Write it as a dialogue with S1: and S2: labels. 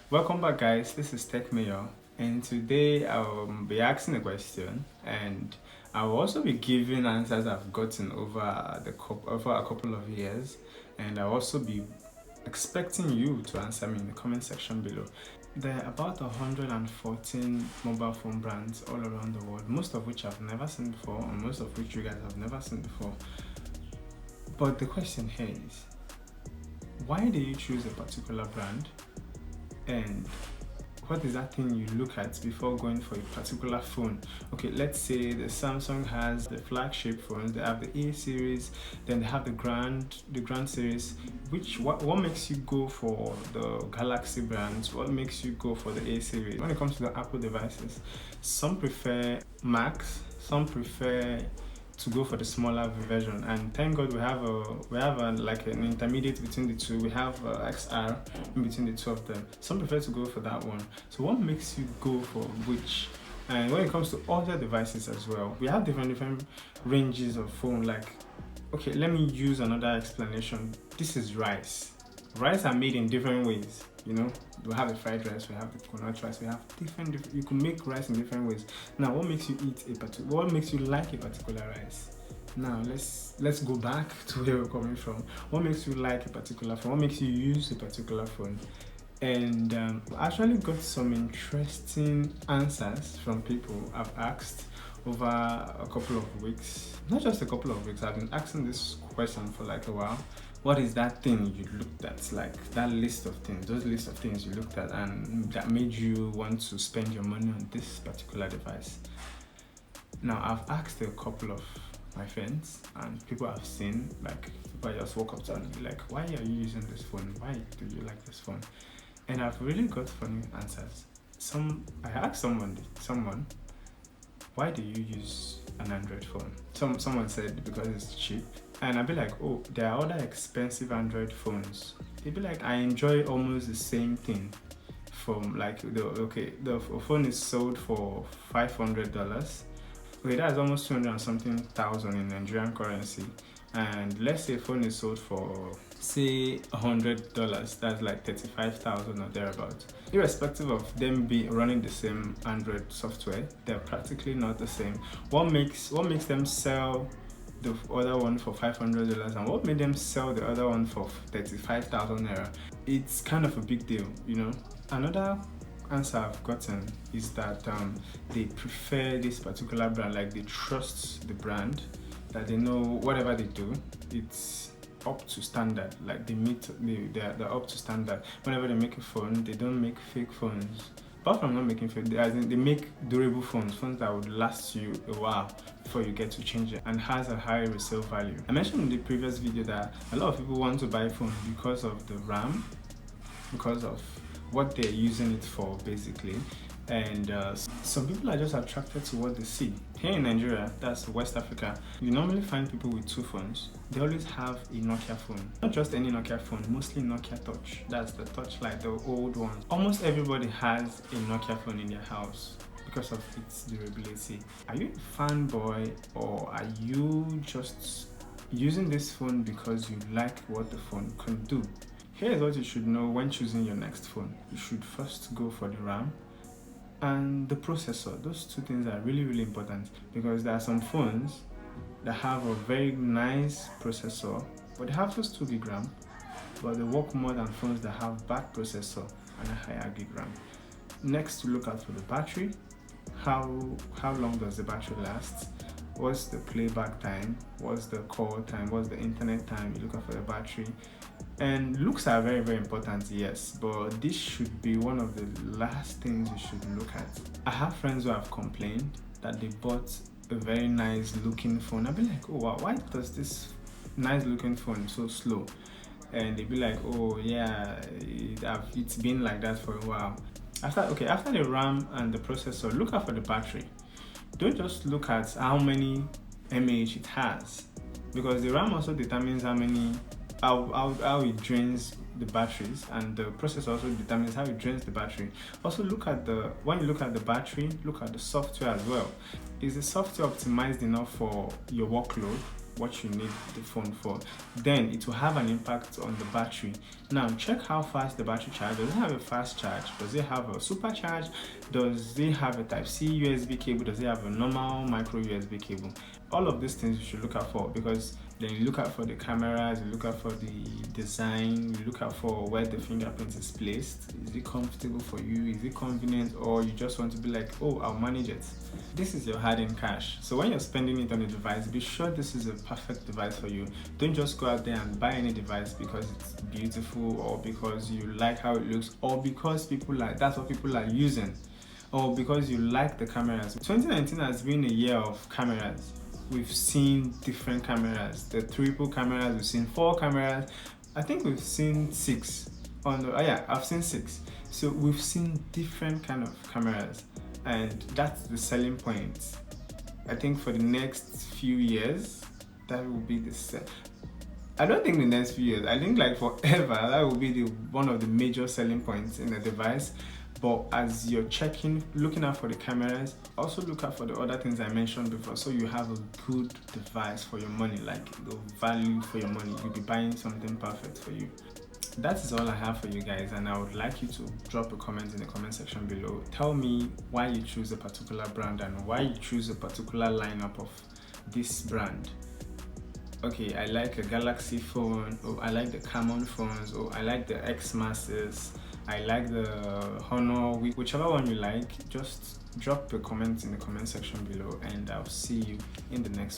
S1: Welcome back, guys. This is Tech Mayor, and today I'll be asking a question, and I'll also be giving answers I've gotten over a couple of years, and I'll also be expecting you to answer me in the comment section below. There are about 114 mobile phone brands all around the world, most of which I've never seen before, and most of which you guys have never seen before. But the question here is, why do you choose a particular brand? And what is that thing you look at before going for a particular phone? Okay, let's say the Samsung has the flagship phones, they have the A series, then they have the Grand series. What makes you go for the Galaxy brands? What makes you go for the A series? When it comes to the Apple devices, some prefer Max, some prefer to go for the smaller version, and thank God we have like an intermediate between the two. We have XR in between the two of them. Some prefer to go for that one. So what makes you go for which? And when it comes to other devices as well, we have different ranges of phone. Like, okay, let me use another explanation. This is rice. Rice are made in different ways. You know, we have the fried rice, we have the coconut rice, we have different. You can make rice in different ways. Now, what makes you what makes you like a particular rice? Now, let's go back to where we're coming from. What makes you like a particular phone? What makes you use a particular phone? And I actually got some interesting answers from people I've asked over a couple of weeks. Not just a couple of weeks. I've been asking this question for like a while. What is that thing you looked at, like that list of things, those list of things you looked at and that made you want to spend your money on this particular device? Now, I've asked a couple of my friends and people I've seen, like people just walk up to me like, why are you using this phone? Why do you like this phone? And I've really got funny answers. I asked someone, why do you use an Android phone? Someone said because it's cheap. And I'd be like, oh, there are other expensive Android phones. They'd be like, I enjoy almost the same thing. From like the phone is sold for $500. Okay, that's almost 200 and something thousand in Nigerian currency. And let's say a phone is sold for say $100, that's like 35,000 or thereabouts. Irrespective of them be running the same Android software, they're practically not the same. What makes them sell the other one for $500 and what made them sell the other one for 35,000 naira? It's kind of a big deal, you know. Another answer I've gotten is that they prefer this particular brand, like they trust the brand, that they know whatever they do, it's up to standard. Like they're up to standard. Whenever they make a phone, they don't make fake phones. Apart from not making fake, they make durable phones that would last you a while before you get to change it, and has a high resale value. I mentioned in the previous video that a lot of people want to buy phones because of the RAM, because of what they're using it for basically. And some people are just attracted to what they see. Here in Nigeria, that's West Africa, you normally find people with two phones. They always have a Nokia phone. Not just any Nokia phone, mostly Nokia Touch. That's the Touch, like the old one. Almost everybody has a Nokia phone in their house because of its durability. Are you a fanboy, or are you just using this phone because you like what the phone can do? Here's what you should know when choosing your next phone. You should first go for the RAM and the processor. Those two things are really important, because there are some phones that have a very nice processor, but they have just 2 gig RAM, but they work more than phones that have bad processor and a higher gig RAM. Next, to look out for the battery. How long does the battery last? What's the playback time? What's the call time? What's the internet time? You look out for the battery. And looks are very important, yes, but this should be one of the last things you should look at. I have friends who have complained that they bought a very nice looking phone. I'll be like, oh wow, why does this nice looking phone so slow? And they'd be like, oh yeah, it's been like that for a while. After the RAM and the processor, look out for the battery. Don't just look at how many mAh it has, because the RAM also determines how it drains the batteries, and the processor also determines how it drains the battery. Also, when you look at the battery, look at the software as well. Is the software optimized enough for your workload? what you need the phone for, then it will have an impact on the battery. Now check how fast the battery charge. Does it have a fast charge? Does it have a supercharge? Does it have a Type-C USB cable? Does it have a normal micro USB cable? All of these things you should look out for, because then you look out for the cameras, you look out for the design, you look out for where the fingerprint is placed. Is it comfortable for you? Is it convenient? Or you just want to be like, oh, I'll manage it. This is your hard-earned cash. So when you're spending it on a device, be sure this is a perfect device for you. Don't just go out there and buy any device because it's beautiful, or because you like how it looks, or because that's what people are using, or because you like the cameras. 2019 has been a year of cameras. We've seen different cameras, the triple cameras, we've seen 4 cameras, I think we've seen 6 I've seen 6. So we've seen different kind of cameras, and that's the selling point. I think for the next few years, that will be I don't think the next few years, I think like forever, that will be one of the major selling points in a device. But as you're looking out for the cameras, also look out for the other things I mentioned before, so you have a good device for your money, like the value for your money. You'll be buying something perfect for you. That is all I have for you guys, and I would like you to drop a comment in the comment section below. Tell me why you choose a particular brand and why you choose a particular lineup of this brand. Okay, I like a Galaxy phone, or I like the Camon phones, or I like the X Masses, I like the Honor, whichever one you like. Just drop a comment in the comment section below, and I'll see you in the next one.